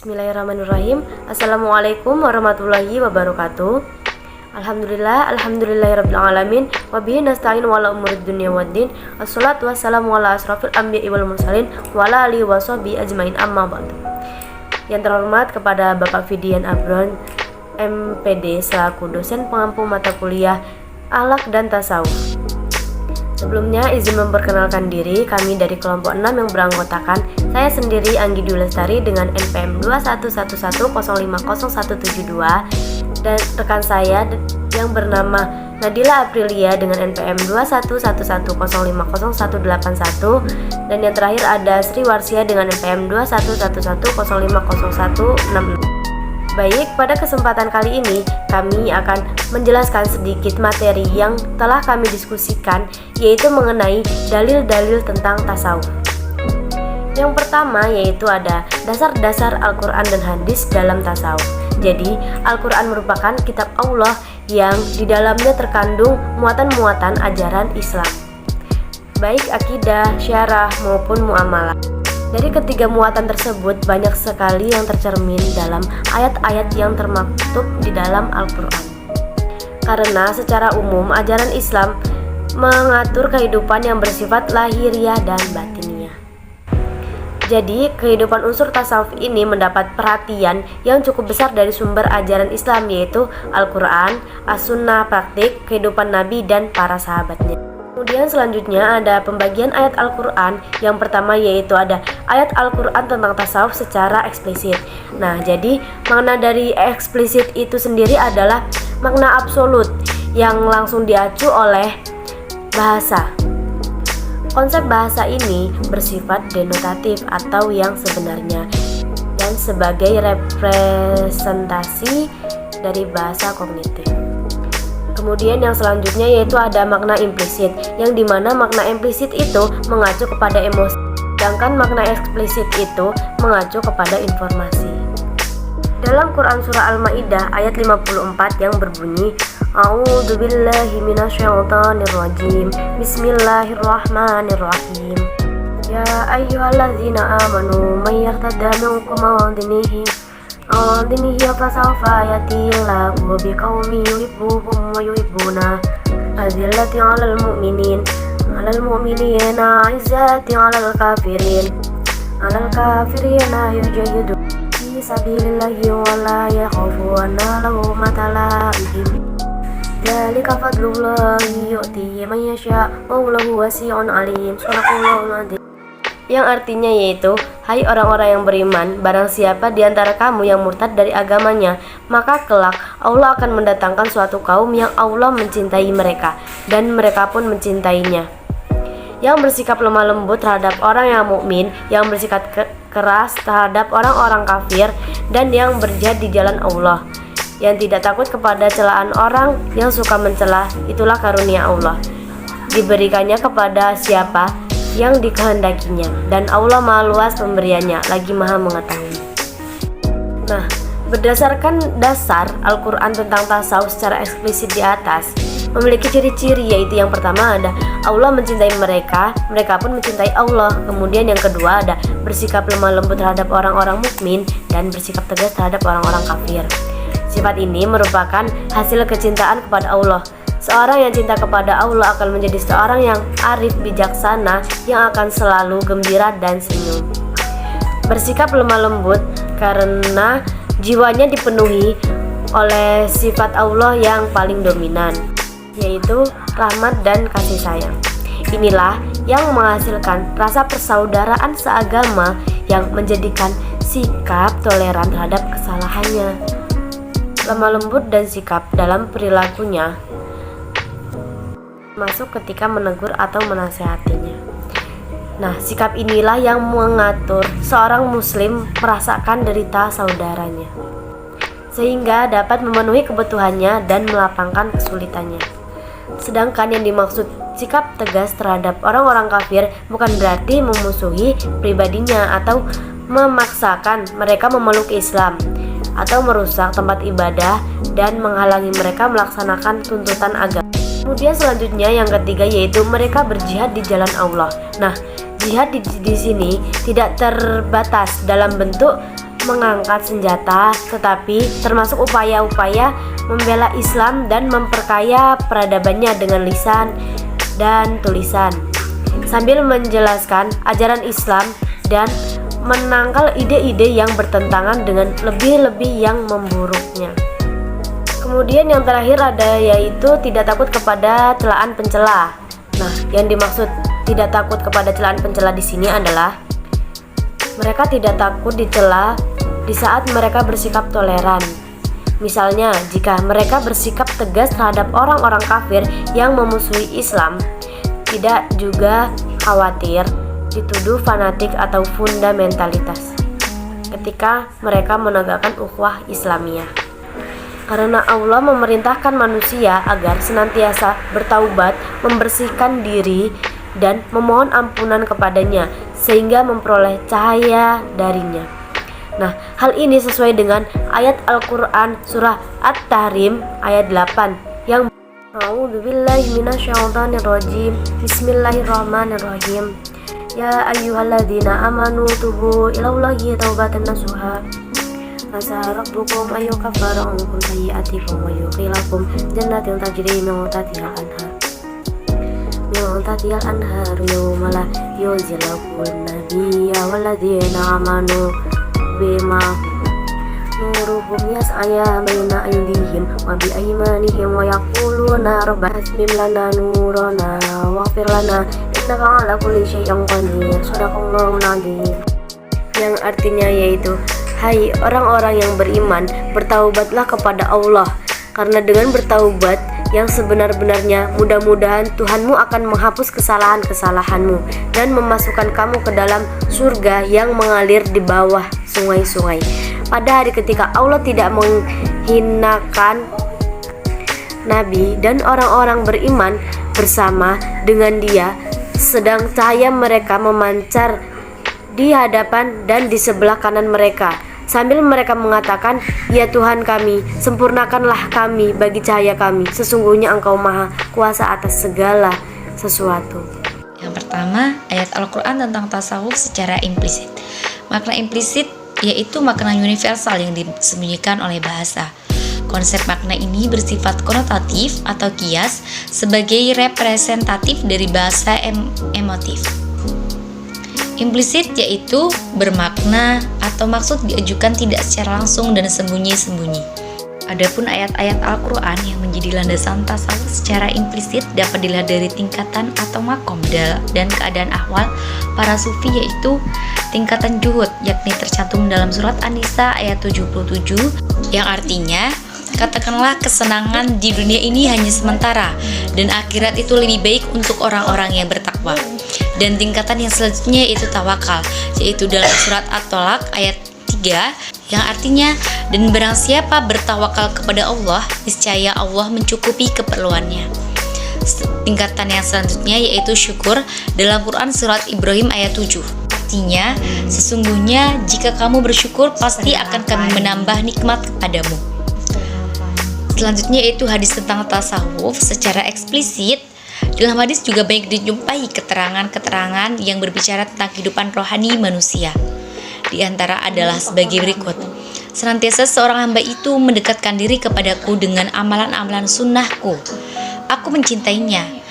Bismillahirrahmanirrahim. Assalamualaikum warahmatullahi wabarakatuh. Alhamdulillahirrabbilalamin. Wabihi nasta'in wala umurid dunia waddin. Assalatu wassalamu ala asrafil anbiya'i wal mursalin wa ala alihi wa sahbihi ajmain, amma ba'du. Yang terhormat kepada Bapak Fidian Abron, MPD, selaku dosen pengampu mata kuliah Akhlak dan Tasawuf. Sebelumnya izin memperkenalkan diri, kami dari kelompok 6 yang beranggotakan saya sendiri Anggi Dwi Lestari dengan NPM 2111050172 dan rekan saya yang bernama Nadila Aprilia dengan NPM 2111050181 dan yang terakhir ada Sri Warsia dengan NPM 2111050166. Baik, pada kesempatan kali ini kami akan menjelaskan sedikit materi yang telah kami diskusikan, yaitu mengenai dalil-dalil tentang tasawuf. Yang pertama yaitu ada dasar-dasar Al-Quran dan hadis dalam tasawuf. Jadi, Al-Quran merupakan kitab Allah yang di dalamnya terkandung muatan-muatan ajaran Islam, baik akidah, syarah maupun muamalah. Dari ketiga muatan tersebut banyak sekali yang tercermin dalam ayat-ayat yang termaktub di dalam Al-Quran. Karena secara umum ajaran Islam mengatur kehidupan yang bersifat lahiriah dan batiniah. Jadi kehidupan unsur tasawuf ini mendapat perhatian yang cukup besar dari sumber ajaran Islam, yaitu Al-Quran, As-Sunnah, praktik, kehidupan Nabi dan para sahabatnya. Kemudian selanjutnya ada pembagian ayat Al-Quran. Yang pertama yaitu ada ayat Al-Quran tentang tasawuf secara eksplisit. Nah, jadi makna dari eksplisit itu sendiri adalah makna absolut yang langsung diacu oleh bahasa. Konsep bahasa ini bersifat denotatif atau yang sebenarnya dan sebagai representasi dari bahasa kognitif. Kemudian yang selanjutnya yaitu ada makna implisit, yang dimana makna implisit itu mengacu kepada emosi, sedangkan makna eksplisit itu mengacu kepada informasi. Dalam Quran Surah Al-Ma'idah ayat 54 yang berbunyi, A'udzubillahi minasyaitonirrajim, Bismillahirrahmanirrahim. Ya ayyuhallazina amanu may yartadda minkum an dinihi fasawfa yatillahu biqaumin yuhibbuhum wa yuhibbuna azillatin 'alal mu'minina 'izzatin 'alal kafirina yujahiduna fi sabilillahi wa la yakhafuna lawmata laa'im. Dzalika fadlullahi yu'tihi man yasha' wallahu wasi'un 'alim. Shadaqallahul 'adzim. Yang artinya yaitu, hai orang-orang yang beriman, barang siapa di antara kamu yang murtad dari agamanya, maka kelak Allah akan mendatangkan suatu kaum yang Allah mencintai mereka, dan mereka pun mencintainya, yang bersikap lemah lembut terhadap orang yang mukmin, yang bersikap keras terhadap orang-orang kafir, dan yang berjihad di jalan Allah, yang tidak takut kepada celaan orang yang suka mencela. Itulah karunia Allah, diberikannya kepada siapa yang dikehendakinya, dan Allah Maha Luas pemberiannya, lagi Maha mengetahui. Nah, berdasarkan dasar Al-Quran tentang tasawuf secara eksplisit di atas memiliki ciri-ciri, yaitu yang pertama ada Allah mencintai mereka, mereka pun mencintai Allah. Kemudian yang kedua ada bersikap lemah lembut terhadap orang-orang mukmin dan bersikap tegas terhadap orang-orang kafir. Sifat ini merupakan hasil kecintaan kepada Allah. Seorang yang cinta kepada Allah akan menjadi seorang yang arif bijaksana, yang akan selalu gembira dan senyum. Bersikap lemah lembut karena jiwanya dipenuhi oleh sifat Allah yang paling dominan, yaitu rahmat dan kasih sayang. Inilah yang menghasilkan rasa persaudaraan seagama yang menjadikan sikap toleran terhadap kesalahannya. Lemah lembut dan sikap dalam perilakunya masuk ketika menegur atau menasihatinya. Nah, sikap inilah yang mengatur seorang muslim merasakan derita saudaranya, sehingga dapat memenuhi kebutuhannya dan melapangkan kesulitannya. Sedangkan yang dimaksud sikap tegas terhadap orang-orang kafir bukan berarti memusuhi pribadinya atau memaksakan mereka memeluk Islam, atau merusak tempat ibadah dan menghalangi mereka melaksanakan tuntutan agama. Kemudian selanjutnya yang ketiga yaitu mereka berjihad di jalan Allah. Nah, jihad di sini tidak terbatas dalam bentuk mengangkat senjata, tetapi termasuk upaya-upaya membela Islam dan memperkaya peradabannya dengan lisan dan tulisan, sambil menjelaskan ajaran Islam dan menangkal ide-ide yang bertentangan dengan lebih-lebih yang memburuknya. Kemudian yang terakhir ada yaitu tidak takut kepada celaan pencela. Nah, yang dimaksud tidak takut kepada celaan pencela di sini adalah mereka tidak takut dicela di saat mereka bersikap toleran. Misalnya, jika mereka bersikap tegas terhadap orang-orang kafir yang memusuhi Islam, tidak juga khawatir dituduh fanatik atau fundamentalitas ketika mereka menegakkan ukhuwah Islamiyah. Karena Allah memerintahkan manusia agar senantiasa bertaubat, membersihkan diri, dan memohon ampunan kepadanya, sehingga memperoleh cahaya darinya. Nah, hal ini sesuai dengan ayat Al-Quran surah At-Tahrim ayat 8 yang A'udzubillahi minasyaitonirrajim. Bismillahirrahmanirrahim. Ya ayyuhalladzina amanu tubu ilallahi taubatan nasuha. Asa rabbukum ayyukaffira ankum sayyi'atikum wa yudkhilakum jannatin tajri min tahtiha al-anhar. Min tahtiha al-anhar yawma la yuzilul nabiyya walladzina amanu bima nuruhum yas'aya baina aydihim wa bi aymanihim wa yaquluna rabbana asbim lana nurana waghfir lana innaka ala kulli syai'in qadir. Shadaqallahul adzim. Yang artinya yaitu, hai orang-orang yang beriman, bertaubatlah kepada Allah, karena dengan bertaubat yang sebenar-benarnya mudah-mudahan Tuhanmu akan menghapus kesalahan-kesalahanmu dan memasukkan kamu ke dalam surga yang mengalir di bawah sungai-sungai. Pada hari ketika Allah tidak menghinakan Nabi dan orang-orang beriman bersama dengan dia, sedang cahaya mereka memancar di hadapan dan di sebelah kanan mereka, sambil mereka mengatakan, ya Tuhan kami, sempurnakanlah kami bagi cahaya kami, sesungguhnya Engkau maha kuasa atas segala sesuatu. Yang pertama, ayat Al-Quran tentang tasawuf secara implisit. Makna implisit yaitu makna universal yang disembunyikan oleh bahasa. Konsep makna ini bersifat konotatif atau kias sebagai representatif dari bahasa emotif. Implisit yaitu bermakna atau maksud diajukan tidak secara langsung dan sembunyi-sembunyi. Adapun ayat-ayat Al-Quran yang menjadi landasan tasawuf secara implisit dapat dilihat dari tingkatan atau makom dan keadaan ahwal para sufi, yaitu tingkatan juhud, yakni tercantum dalam surat An-Nisa ayat 77 yang artinya, katakanlah kesenangan di dunia ini hanya sementara dan akhirat itu lebih baik untuk orang-orang yang bertakwa. Dan tingkatan yang selanjutnya yaitu tawakal, yaitu dalam surat At-Tolak ayat 3 yang artinya, dan barang siapa bertawakal kepada Allah, niscaya Allah mencukupi keperluannya. Tingkatan yang selanjutnya yaitu syukur dalam Quran surat Ibrahim ayat 7. Artinya, sesungguhnya jika kamu bersyukur pasti akan kami menambah nikmat kepadamu. Selanjutnya yaitu hadis tentang tasawuf secara eksplisit. Dalam hadis juga banyak dijumpai keterangan-keterangan yang berbicara tentang kehidupan rohani manusia. Di antara adalah sebagai berikut. Senantiasa seorang hamba itu mendekatkan diri kepadaku dengan amalan-amalan sunnahku. Aku mencintainya.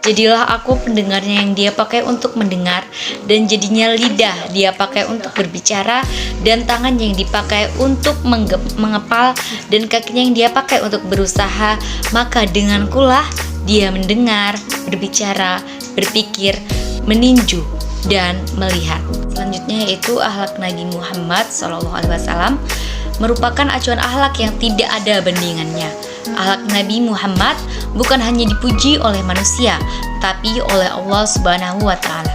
Jadilah aku pendengarnya yang dia pakai untuk mendengar, dan jadinya lidah dia pakai untuk berbicara, dan tangan yang dipakai untuk mengepal, dan kakinya yang dia pakai untuk berusaha. Maka dengankulah dia mendengar, berbicara, berpikir, meninju, dan melihat. Selanjutnya yaitu akhlak Nabi Muhammad SAW merupakan acuan akhlak yang tidak ada bandingannya. Akhlak Nabi Muhammad bukan hanya dipuji oleh manusia, tapi oleh Allah Subhanahu wa Ta'ala.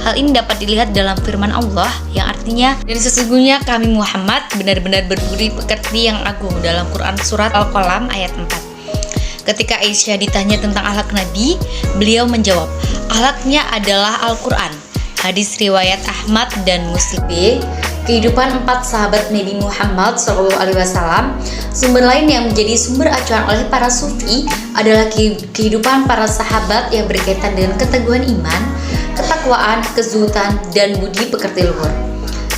Hal ini dapat dilihat dalam firman Allah yang artinya, dan sesungguhnya kami Muhammad benar-benar berbudi pekerti yang agung dalam Quran surat Al-Qalam ayat 4. Ketika Aisyah ditanya tentang akhlak Nabi, beliau menjawab, akhlaknya adalah Al-Quran. Hadis riwayat Ahmad dan Muslim. Kehidupan 4 sahabat Nabi Muhammad SAW. Sumber lain yang menjadi sumber acuan oleh para sufi adalah kehidupan para sahabat yang berkaitan dengan keteguhan iman, ketakwaan, kezuhudan, dan budi pekerti luhur.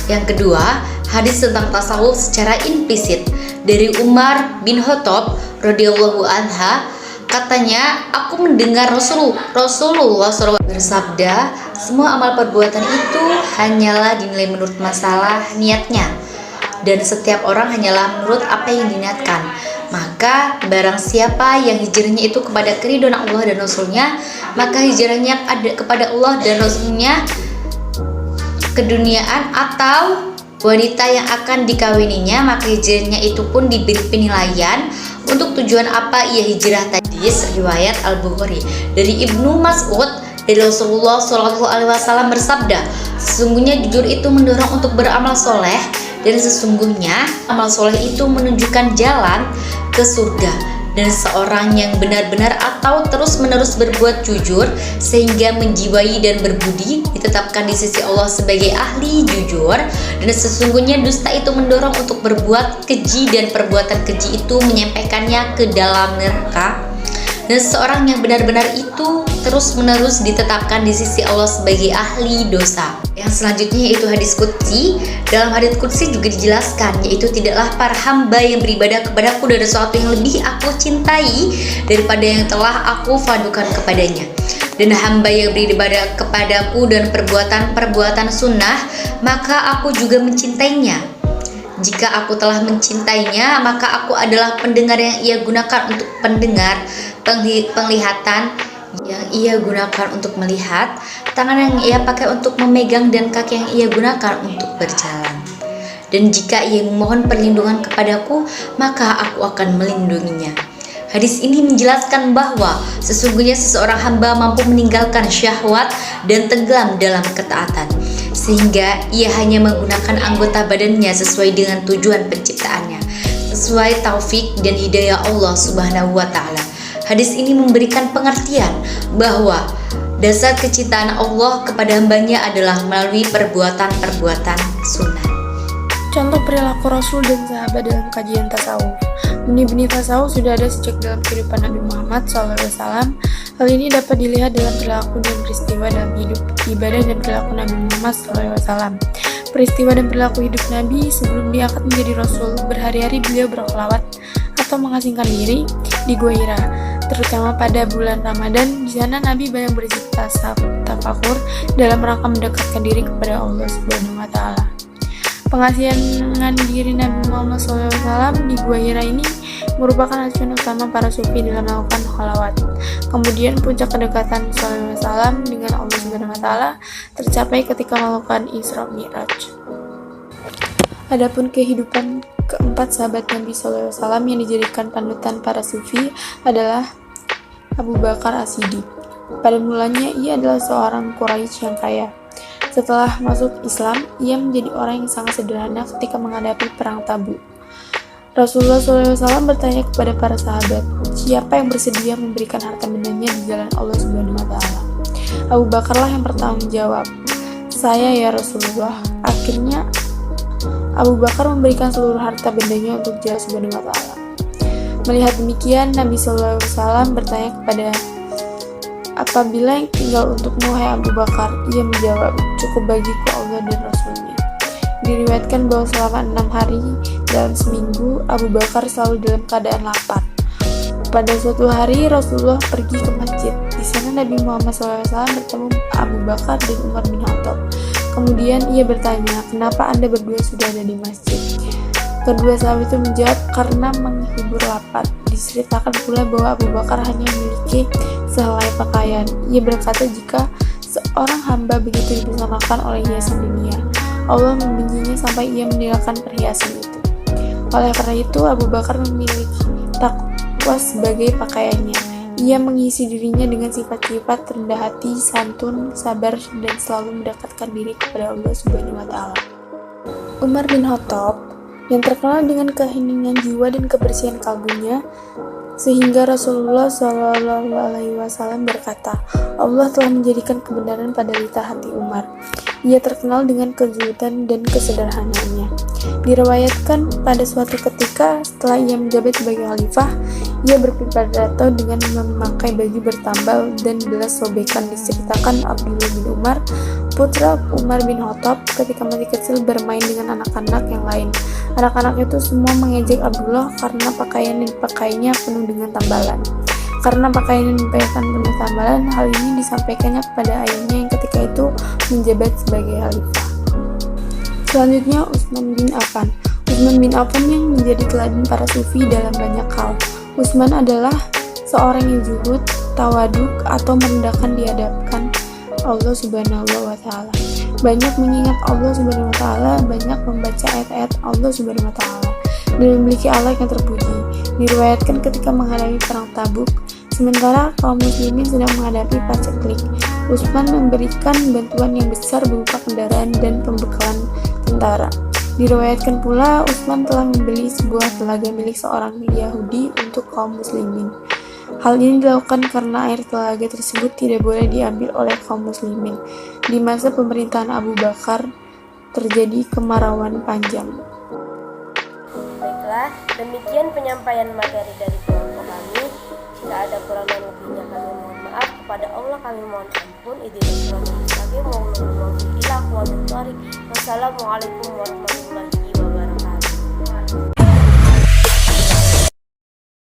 Yang kedua, Hadis tentang tasawuf secara implisit dari Umar bin Khattab radhiyallahu anha, katanya, aku mendengar Rasulullah SAW bersabda, semua amal perbuatan itu hanyalah dinilai menurut masalah niatnya, dan setiap orang hanyalah menurut apa yang diniatkan. Maka barang siapa yang hijrahnya itu kepada keridhaan Allah dan Rasulnya, maka hijrahnya ada kepada Allah dan Rasulnya, keduniaan atau wanita yang akan dikawininya, maka hijrahnya itu pun diberi penilaian untuk tujuan apa ia hijrah tadi. Riwayat Al-Bukhari. Dari Ibnu Mas'ud, dari Rasulullah SAW bersabda, sesungguhnya jujur itu mendorong untuk beramal soleh, dan sesungguhnya amal soleh itu menunjukkan jalan ke surga. Dan seorang yang benar-benar atau terus-menerus berbuat jujur sehingga menjiwai dan berbudi ditetapkan di sisi Allah sebagai ahli jujur. Dan sesungguhnya dusta itu mendorong untuk berbuat keji, dan perbuatan keji itu menyampaikannya ke dalam neraka. Dan seorang yang benar-benar itu terus-menerus ditetapkan di sisi Allah sebagai ahli dosa. Yang selanjutnya yaitu hadis qudsi. Dalam hadis qudsi juga dijelaskan, yaitu tidaklah para hamba yang beribadah kepadaku dari sesuatu yang lebih aku cintai daripada yang telah aku fadukan kepadanya. Dan hamba yang beribadah kepadaku dan perbuatan-perbuatan sunnah, maka aku juga mencintainya. Jika aku telah mencintainya, maka aku adalah pendengar yang ia gunakan untuk pendengar, penglihatan yang ia gunakan untuk melihat, tangan yang ia pakai untuk memegang, dan kaki yang ia gunakan untuk berjalan. Dan jika ia memohon perlindungan kepadaku, maka aku akan melindunginya. Hadis ini menjelaskan bahwa sesungguhnya seseorang hamba mampu meninggalkan syahwat dan tenggelam dalam ketaatan, sehingga ia hanya menggunakan anggota badannya sesuai dengan tujuan penciptaannya, sesuai taufik dan hidayah Allah Subhanahu wa Ta'ala. Hadis ini memberikan pengertian bahwa dasar kecintaan Allah kepada hambanya adalah melalui perbuatan-perbuatan sunnah. Contoh perilaku Rasul dan sahabat dalam kajian tasawuf. Benih-benih tasawuf sudah ada sejak dalam kehidupan Nabi Muhammad SAW. Hal ini dapat dilihat dalam perilaku dan peristiwa dalam hidup, ibadah, dan perilaku Nabi Muhammad SAW. Peristiwa dan perilaku hidup Nabi sebelum diangkat menjadi Rasul, berhari-hari beliau berkholawat atau mengasingkan diri di Gua Hira, terutama pada bulan Ramadan. Di sana Nabi banyak berzikir tafakur dalam rangka mendekatkan diri kepada Allah Subhanahu wa Ta'ala. Pengasihan diri Nabi Muhammad SAW di Gua Hira ini merupakan acuan utama para sufi dalam melakukan kholawat. Kemudian puncak kedekatan SAW dengan Allah Subhanahu wa Ta'ala tercapai ketika melakukan Isra Mi'raj. Adapun kehidupan keempat sahabat Nabi SAW yang dijadikan panutan para sufi adalah Abu Bakar As-Siddiq. Pada mulanya ia adalah seorang Quraisy yang kaya. Setelah masuk Islam, ia menjadi orang yang sangat sederhana ketika menghadapi perang Tabuk. Rasulullah SAW bertanya kepada para sahabat, siapa yang bersedia memberikan harta bendanya di jalan Allah Subhanahu wa Ta'ala? Abu Bakarlah yang pertama menjawab, saya ya Rasulullah. Akhirnya Abu Bakar memberikan seluruh harta bendanya untuk jalan Subhanahu wa Ta'ala. Melihat demikian, Nabi SAW bertanya kepada, apabila yang tinggal untukmu, hai Abu Bakar? Ia menjawab, cukup bagiku Allah dan Rasulnya. Diriwayatkan bahwa selama 6 hari dalam seminggu, Abu Bakar selalu dalam keadaan lapar. Pada suatu hari, Rasulullah pergi ke masjid. Di sana Nabi Muhammad SAW bertemu Abu Bakar dan Umar bin Khattab. Kemudian ia bertanya, kenapa Anda berdua sudah ada di masjid? Kedua sahabat itu menjawab, karena menghibur lapar. Diceritakan pula bahwa Abu Bakar hanya memiliki sehelai pakaian. Ia berkata, jika seorang hamba begitu dipersamakan oleh hiasan dunia, Allah membencinya sampai ia meninggalkan perhiasan itu. Oleh karena itu, Abu Bakar memiliki takwa sebagai pakaiannya. Ia mengisi dirinya dengan sifat-sifat rendah hati, santun, sabar, dan selalu mendekatkan diri kepada Allah Subhanahu wa Ta'ala. Umar bin Khattab yang terkenal dengan keheningan jiwa dan kebersihan kalbunya, sehingga Rasulullah SAW berkata, Allah telah menjadikan kebenaran pada lidah hati Umar. Ia terkenal dengan kezuhudan dan kesederhanaannya. Diriwayatkan pada suatu ketika setelah ia menjabat sebagai khalifah, Ia berpidato dengan memakai baju bertambal dan belas sobekan. Diceritakan Abdullah bin Umar, putra Umar bin Khattab, ketika masih kecil bermain dengan anak-anak yang lain. Anak-anak itu semua mengejek Abdullah karena pakaian yang dipakainya penuh dengan tambalan. Karena pakaian yang dipakaikan penuh tambalan, hal ini disampaikannya kepada ayahnya yang ketika itu menjabat sebagai khalifah. Selanjutnya Utsman bin Affan. Utsman bin Affan yang menjadi teladan para sufi dalam banyak hal. Utsman adalah seorang yang zuhud, tawaduk atau merendahkan di hadapan Allah Subhanahu wa taala. Banyak mengingat Allah Subhanahu wa taala, banyak membaca ayat-ayat Allah Subhanahu wa taala dan memiliki akhlak yang terpuji. Diriwayatkan ketika menghadapi perang Tabuk, sementara kaum muslimin sedang menghadapi paceklik, Utsman memberikan bantuan yang besar berupa kendaraan dan pembekalan tentara. Diriwayatkan pula Utsman telah membeli sebuah telaga milik seorang Yahudi untuk kaum muslimin. Hal ini dilakukan karena air telaga tersebut tidak boleh diambil oleh kaum muslimin. Di masa pemerintahan Abu Bakar terjadi kemarauan panjang. Baiklah, demikian penyampaian materi dari kelompok kami. Jika ada kurang dan lebihnya kami mohon maaf. Kepada Allah kami mohon ampun. Wassalamualaikum warahmatullahi wabarakatuh.